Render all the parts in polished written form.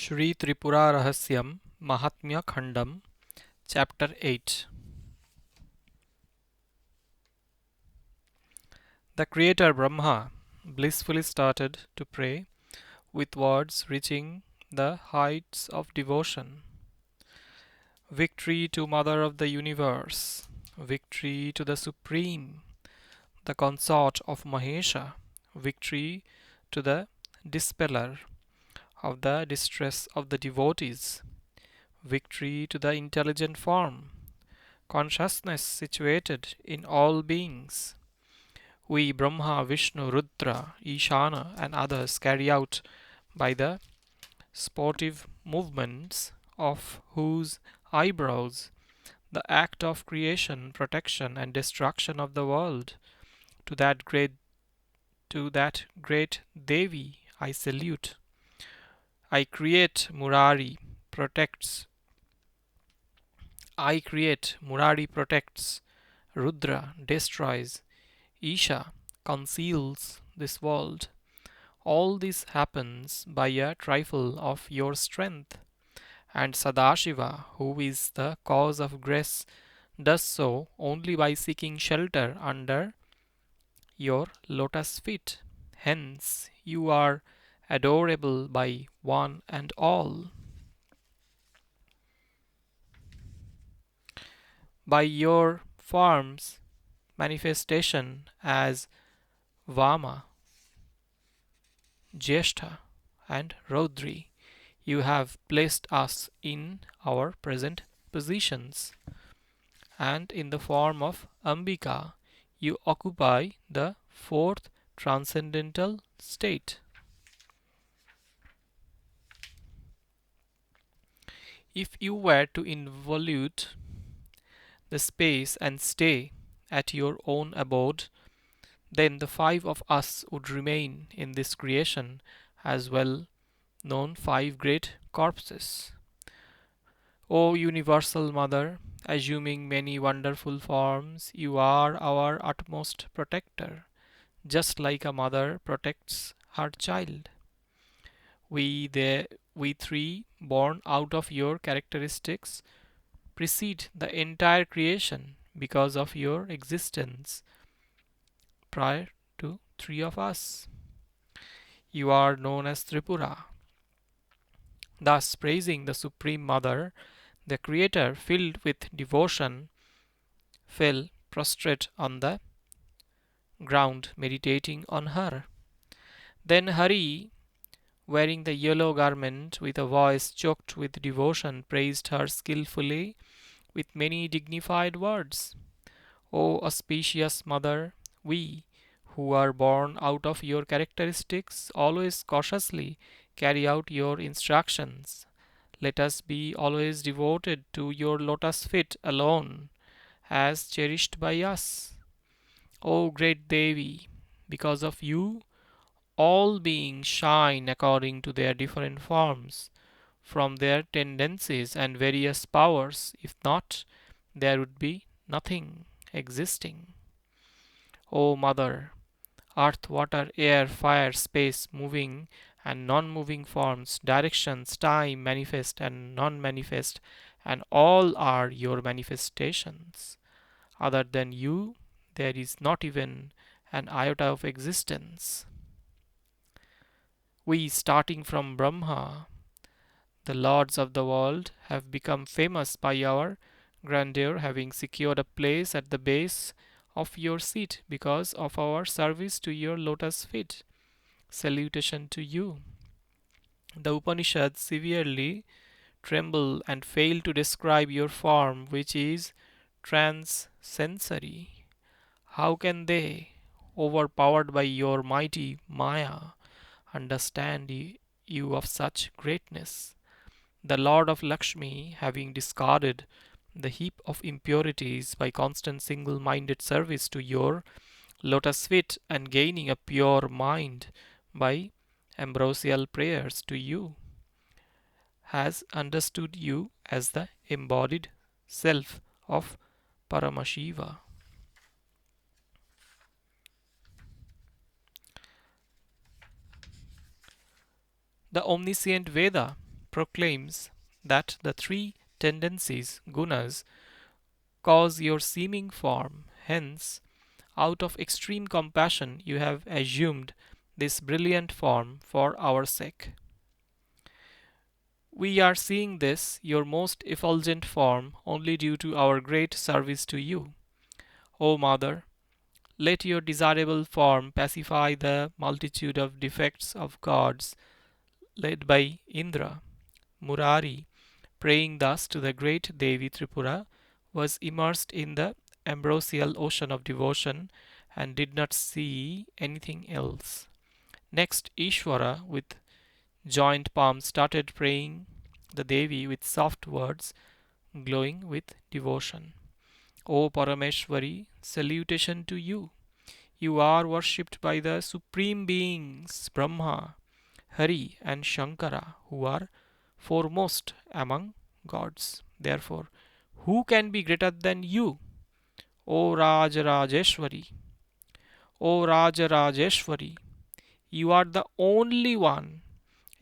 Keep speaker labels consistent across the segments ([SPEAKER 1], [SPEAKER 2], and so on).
[SPEAKER 1] Shri Tripura Rahasyam MahatmyaKhandam Chapter 8. The Creator Brahma blissfully started to pray with words reaching the heights of devotion. Victory to Mother of the Universe, victory to the Supreme, the consort of Mahesha, victory to the dispeller of the distress of the devotees, victory to the intelligent form, consciousness situated in all beings. We Brahma, Vishnu, Rudra, Ishana, and others carry out by the sportive movements of whose eyebrows the act of creation, protection, and destruction of the world. To that great Devi I salute. I create Murari protects Murari protects, Rudra destroys, Isha conceals this world. All this happens by a trifle of your strength, and Sadashiva, who is the cause of grace, does so only by seeking shelter under your lotus feet. Hence, you are adorable by one and all. By your forms manifestation as Vama, Jyeshtha, and Rodri, you have placed us in our present positions, and in the form of Ambika, you occupy the fourth transcendental state. If you were to involute the space and stay at your own abode, then the five of us would remain in this creation as well known five great corpses. O Universal Mother, assuming many wonderful forms, you are our utmost protector, just like a mother protects her child. We three, born out of your characteristics, precede the entire creation because of your existence prior to three of us. You are known as Tripura. Thus, praising the Supreme Mother, the Creator, filled with devotion, fell prostrate on the ground, meditating on her. Then Hari, wearing the yellow garment, with a voice choked with devotion, praised her skillfully with many dignified words. O auspicious Mother, we, who are born out of your characteristics, always cautiously carry out your instructions. Let us be always devoted to your lotus feet alone, as cherished by us. O great Devi, because of you, all beings shine according to their different forms, from their tendencies and various powers. If not, there would be nothing existing. O Mother, earth, water, air, fire, space, moving and non-moving forms, directions, time, manifest and non-manifest, and all are your manifestations. Other than you, there is not even an iota of existence. We, starting from Brahma, the lords of the world, have become famous by our grandeur, having secured a place at the base of your seat because of our service to your lotus feet. Salutation to you. The Upanishads severely tremble and fail to describe your form, which is transsensory. How can they, overpowered by your mighty Maya, understand you of such greatness? The Lord of Lakshmi, having discarded the heap of impurities by constant single minded service to your lotus feet and gaining a pure mind by ambrosial prayers to you, has understood you as the embodied self of Paramashiva. The omniscient Veda, proclaims that the three tendencies, gunas, cause your seeming form. Hence, out of extreme compassion, you have assumed this brilliant form for our sake. We are seeing this, your most effulgent form, only due to our great service to you. O Mother, let your desirable form pacify the multitude of defects of gods led by Indra. Murari, praying thus to the great Devi Tripura, was immersed in the ambrosial ocean of devotion and did not see anything else. Next, Ishvara, with joined palms, started praying the Devi with soft words glowing with devotion. O Parameshwari, salutation to you. You are worshipped by the supreme beings Brahma, Hari, and Shankara, who are foremost among gods. Therefore, who can be greater than you, O Rajarajeshwari? O Rajarajeshwari, you are the only one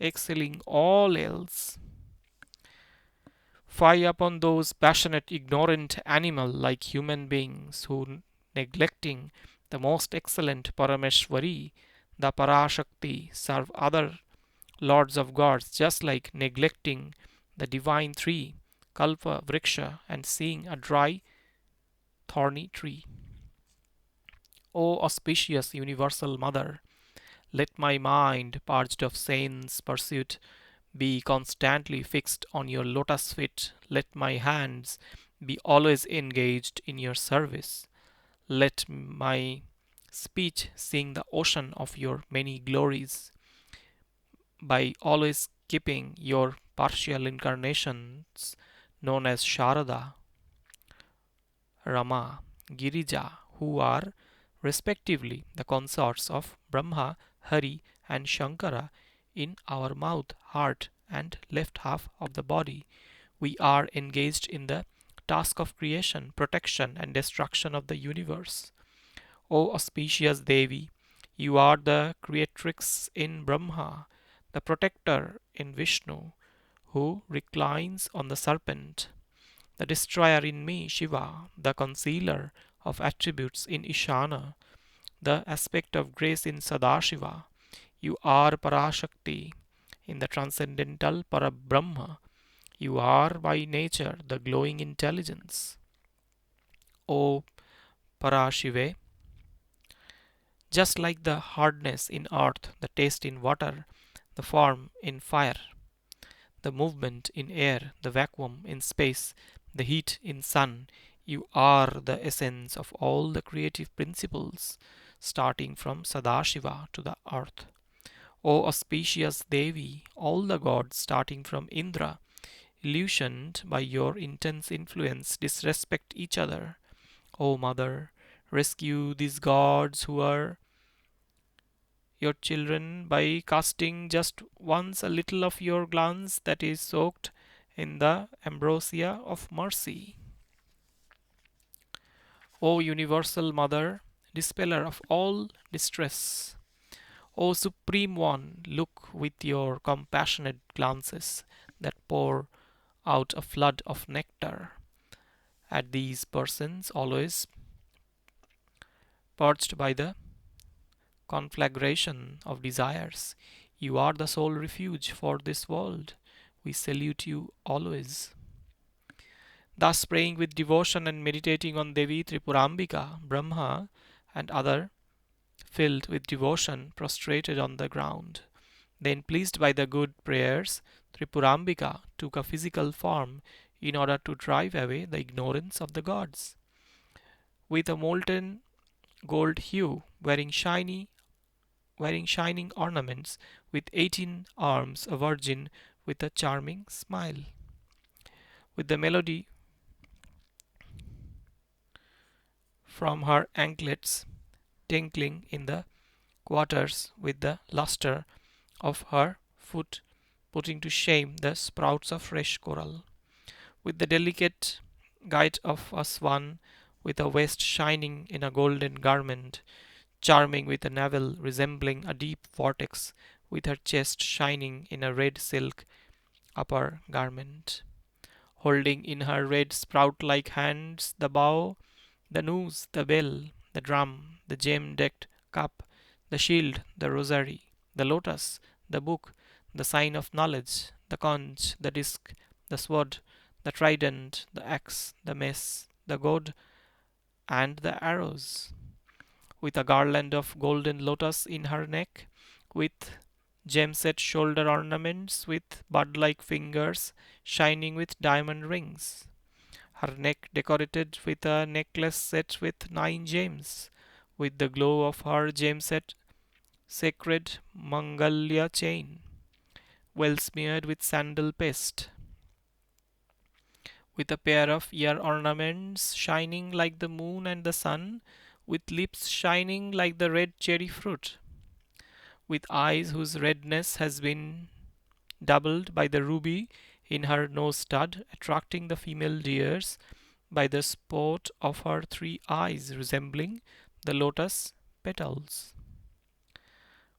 [SPEAKER 1] excelling all else. Fie upon those passionate, ignorant animal like human beings who, neglecting the most excellent Parameshwari, the Parashakti, serve other lords of gods, just like neglecting the divine tree, Kalpa Vriksha, and seeing a dry, thorny tree. O auspicious universal mother, let my mind, purged of sense pursuit, be constantly fixed on your lotus feet. Let my hands be always engaged in your service. Let my speech sing the ocean of your many glories. By always keeping your partial incarnations known as Sharada, Rama, Girija, who are respectively the consorts of Brahma, Hari, and Shankara, in our mouth, heart, and left half of the body, we are engaged in the task of creation, protection, and destruction of the universe. O auspicious Devi, you are the creatrix in Brahma, the protector in Vishnu, who reclines on the serpent, the destroyer in me, Shiva, the concealer of attributes in Ishana, the aspect of grace in Sadashiva. You are Parashakti in the transcendental Parabrahma. You are by nature the glowing intelligence. O Parashive, just like the hardness in earth, the taste in water, the form in fire, the movement in air, the vacuum in space, the heat in sun, you are the essence of all the creative principles, starting from Sadashiva to the earth. O auspicious Devi, all the gods, starting from Indra, illusioned by your intense influence, disrespect each other. O Mother, rescue these gods who are your children by casting just once a little of your glance that is soaked in the ambrosia of mercy. O universal Mother, dispeller of all distress, O Supreme One, look with your compassionate glances that pour out a flood of nectar at these persons, always purged by the conflagration of desires. You are the sole refuge for this world. We salute you always. Thus, praying with devotion and meditating on Devi Tripurambika, Brahma, and other, filled with devotion, prostrated on the ground. Then, pleased by the good prayers, Tripurambika took a physical form in order to drive away the ignorance of the gods. With a molten gold hue, wearing shining ornaments, with 18 arms, a virgin with a charming smile. With the melody from her anklets tinkling in the quarters, with the luster of her foot putting to shame the sprouts of fresh coral. With the delicate gait of a swan, with a waist shining in a golden garment, charming with a navel resembling a deep vortex, with her chest shining in a red silk, upper garment, holding in her red sprout-like hands the bow, the noose, the bell, the drum, the gem-decked cup, the shield, the rosary, the lotus, the book, the sign of knowledge, the conch, the disc, the sword, the trident, the axe, the mace, the goad, and the arrows, with a garland of golden lotus in her neck, with gem-set shoulder ornaments, with bud-like fingers shining with diamond rings, her neck decorated with a necklace set with 9 gems, with the glow of her gem-set sacred Mangalya chain, well smeared with sandal paste, with a pair of ear ornaments shining like the moon and the sun, with lips shining like the red cherry fruit, with eyes whose redness has been doubled by the ruby in her nose stud, attracting the female deers by the sport of her 3 eyes resembling the lotus petals,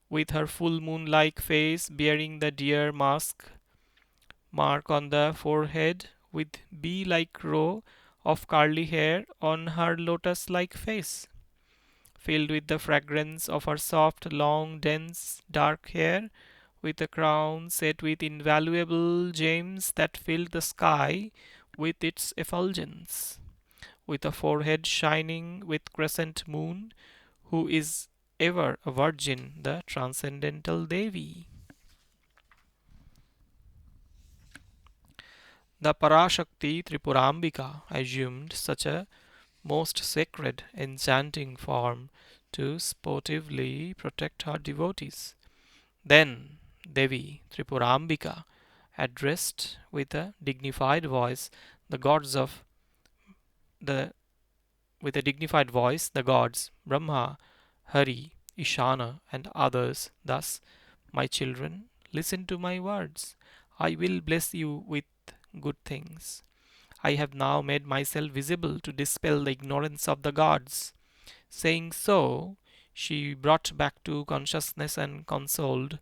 [SPEAKER 1] with her full moon-like face bearing the deer mask mark on the forehead, with bee-like row of curly hair on her lotus-like face, filled with the fragrance of her soft, long, dense, dark hair, with a crown set with invaluable gems that filled the sky with its effulgence, with a forehead shining with crescent moon, who is ever a virgin, the transcendental Devi. The Parashakti Tripurambika assumed such a most sacred, enchanting form to sportively protect her devotees. Then Devi Tripurambika addressed with a dignified voice the gods of the the gods Brahma, Hari, Ishana, and others. Thus, my children, listen to my words. I will bless you with good things. I have now made myself visible to dispel the ignorance of the gods. Saying so, she brought back to consciousness and consoled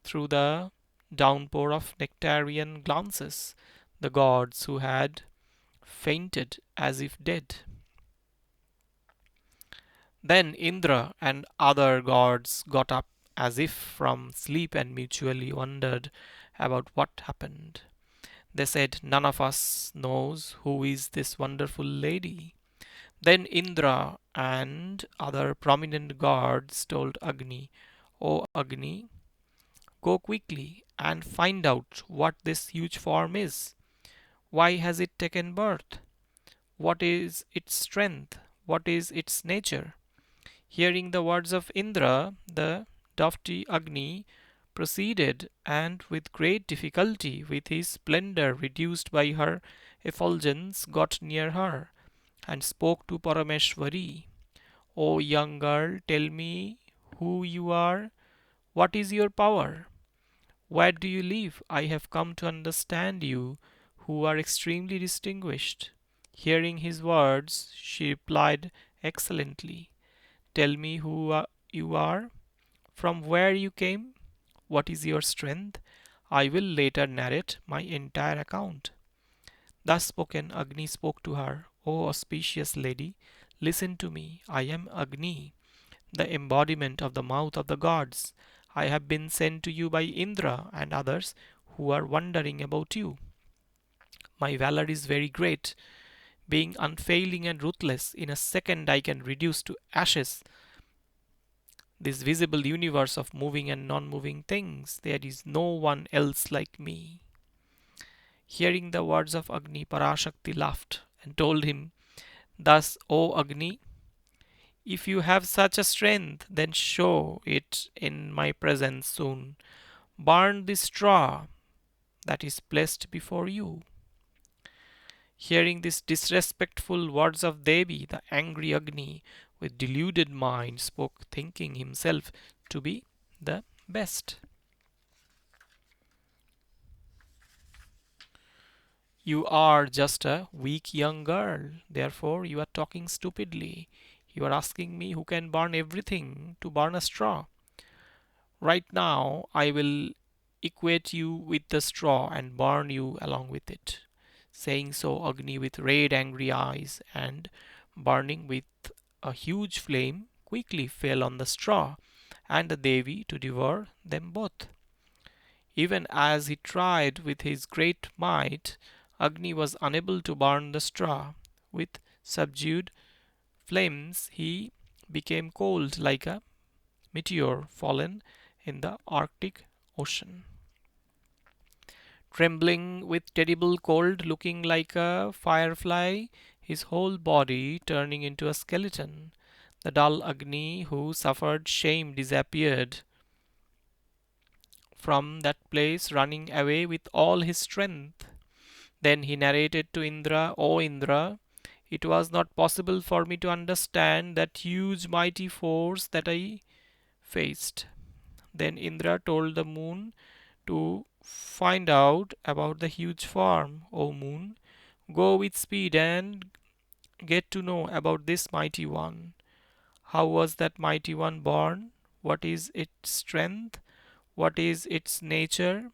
[SPEAKER 1] through the downpour of nectarian glances the gods who had fainted as if dead. Then Indra and other gods got up as if from sleep and mutually wondered about what happened. They said, "None of us knows who is this wonderful lady." Then Indra and other prominent gods told Agni, "O Agni, go quickly and find out what this huge form is. Why has it taken birth? What is its strength? What is its nature?" Hearing the words of Indra, the doughty Agni proceeded, and with great difficulty, with his splendor reduced by her effulgence, got near her, and spoke to Parameshwari. "O young girl, tell me who you are. What is your power? Where do you live? I have come to understand you, who are extremely distinguished." Hearing his words, she replied excellently. "Tell me who you are, from where you came, what is your strength. I will later narrate my entire account." Thus spoken, Agni spoke to her, "O auspicious lady, listen to me. I am Agni, the embodiment of the mouth of the gods. I have been sent to you by Indra and others who are wondering about you. My valor is very great. Being unfailing and ruthless, in a second I can reduce to ashes this visible universe of moving and non-moving things. There is no one else like me." Hearing the words of Agni, Parashakti laughed and told him, "Thus, O Agni, if you have such a strength, then show it in my presence soon. Burn the straw that is placed before you." Hearing these disrespectful words of Devi, the angry Agni, with deluded mind, spoke, thinking himself to be the best. "You are just a weak young girl, therefore you are talking stupidly. You are asking me who can burn everything to burn a straw. Right now I will equate you with the straw and burn you along with it. Saying so, Agni, with red angry eyes and burning with a huge flame, quickly fell on the straw and the Devi to devour them both. Even as he tried with his great might, Agni was unable to burn the straw. With subdued flames, he became cold like a meteor fallen in the Arctic Ocean. Trembling with terrible cold, looking like a firefly, his whole body turning into a skeleton, the dull Agni, who suffered shame, disappeared from that place, running away with all his strength. Then he narrated to Indra, O Indra, it was not possible for me to understand that huge mighty force that I faced. Then Indra told the moon to find out about the huge form. O moon, go with speed and get to know about this mighty one. How was that mighty one born? What is its strength? What is its nature?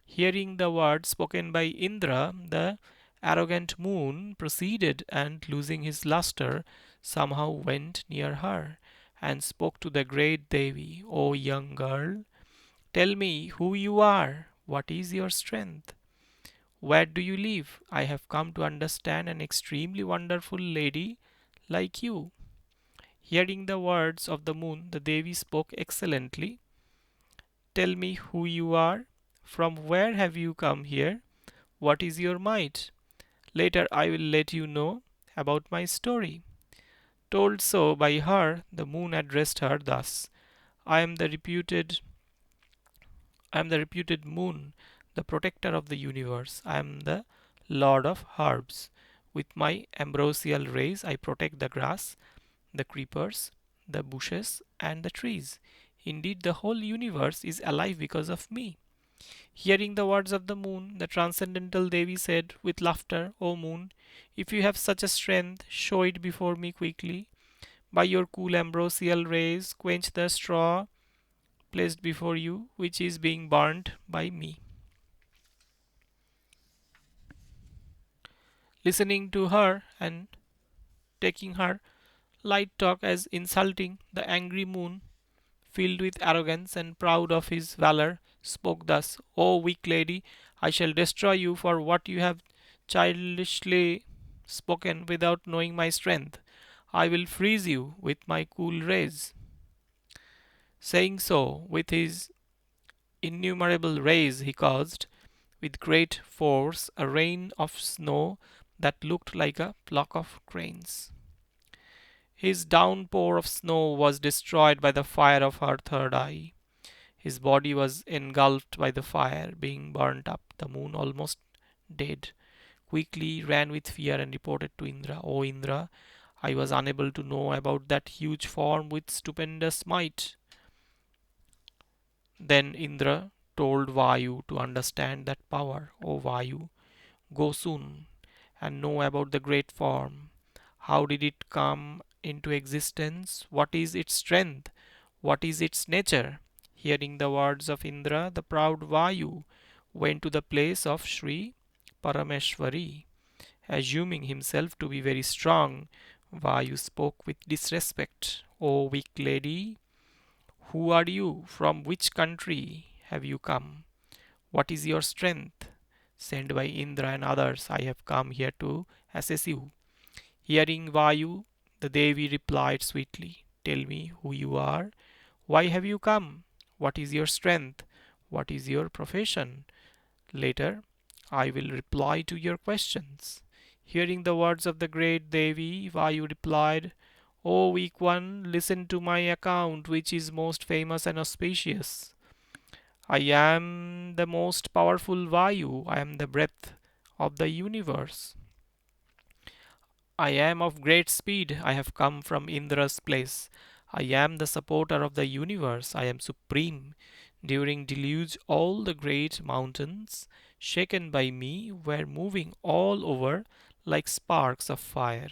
[SPEAKER 1] Hearing the words spoken by Indra, the arrogant moon proceeded and, losing his luster, somehow went near her and spoke to the great Devi. O young girl, tell me who you are. What is your strength? Where do you live? I have come to understand an extremely wonderful lady like you. Hearing the words of the moon, the Devi spoke excellently. Tell me who you are. From where have you come here? What is your might? Later I will let you know about my story. Told so by her, the moon addressed her thus: I am the reputed moon, the protector of the universe. I am the lord of herbs. With my ambrosial rays I protect the grass, the creepers, the bushes, and the trees. Indeed, the whole universe is alive because of me. Hearing the words of the moon, the transcendental Devi said with laughter, O moon, if you have such a strength, show it before me quickly. By your cool ambrosial rays, quench the straw placed before you, which is being burnt by me. Listening to her and taking her light talk as insulting, the angry moon, filled with arrogance and proud of his valor, spoke thus: O weak lady, I shall destroy you for what you have childishly spoken without knowing my strength. I will freeze you with my cool rays. Saying so, with his innumerable rays, he caused, with great force, a rain of snow that looked like a flock of cranes. His downpour of snow was destroyed by the fire of her third eye. His body was engulfed by the fire, being burnt up. The moon, almost dead, quickly ran with fear and reported to Indra, O Indra, I was unable to know about that huge form with stupendous might. Then Indra told Vayu to understand that power. O Vayu, go soon and know about the great form. How did it come into existence? What is its strength? What is its nature? Hearing the words of Indra, the proud Vayu went to the place of Sri Parameshwari. Assuming himself to be very strong, Vayu spoke with disrespect. O weak lady, who are you? From which country have you come? What is your strength? Sent by Indra and others, I have come here to assess you. Hearing Vayu, the Devi replied sweetly, tell me who you are. Why have you come? What is your strength? What is your profession? Later, I will reply to your questions. Hearing the words of the great Devi, Vayu replied, O weak one, listen to my account, which is most famous and auspicious. I am the most powerful Vayu. I am the breath of the universe. I am of great speed. I have come from Indra's place. I am the supporter of the universe. I am supreme. During deluge, all the great mountains, shaken by me, were moving all over like sparks of fire.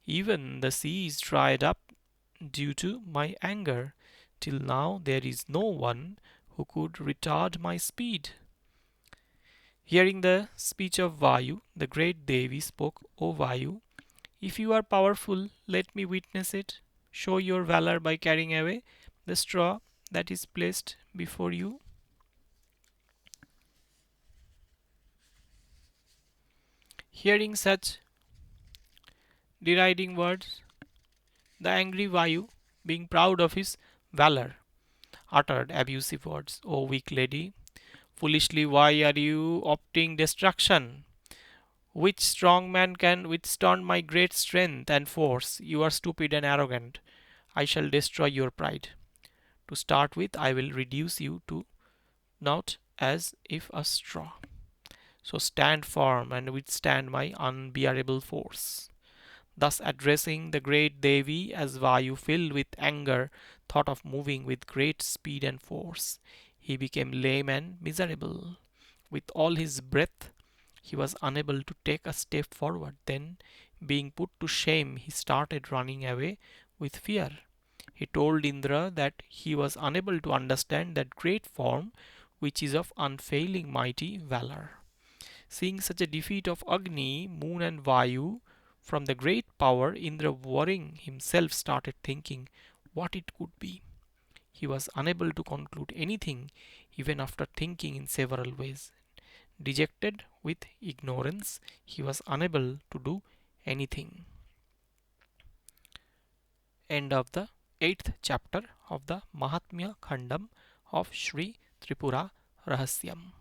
[SPEAKER 1] Even the seas dried up due to my anger. Till now, there is no one who could retard my speed. Hearing the speech of Vayu, the great Devi spoke, O Vayu, if you are powerful, let me witness it. Show your valor by carrying away the straw that is placed before you. Hearing such deriding words, the angry Vayu, being proud of his valor, uttered abusive words. O weak lady, foolishly why are you opting destruction? Which strong man can withstand my great strength and force? You are stupid and arrogant. I shall destroy your pride. To start with, I will reduce you to naught as if a straw. So stand firm and withstand my unbearable force. Thus addressing the great Devi, as Vayu, filled with anger, thought of moving with great speed and force, he became lame and miserable. With all his breath, he was unable to take a step forward. Then, being put to shame, he started running away with fear. He told Indra that he was unable to understand that great form which is of unfailing mighty valor. Seeing such a defeat of Agni, Moon, and Vayu from the great power, Indra, worrying himself, started thinking what it could be. He was unable to conclude anything even after thinking in several ways. Dejected with ignorance, he was unable to do anything. End of the 8th chapter of the MahatmyaKhandam of Sri Tripura Rahasyam.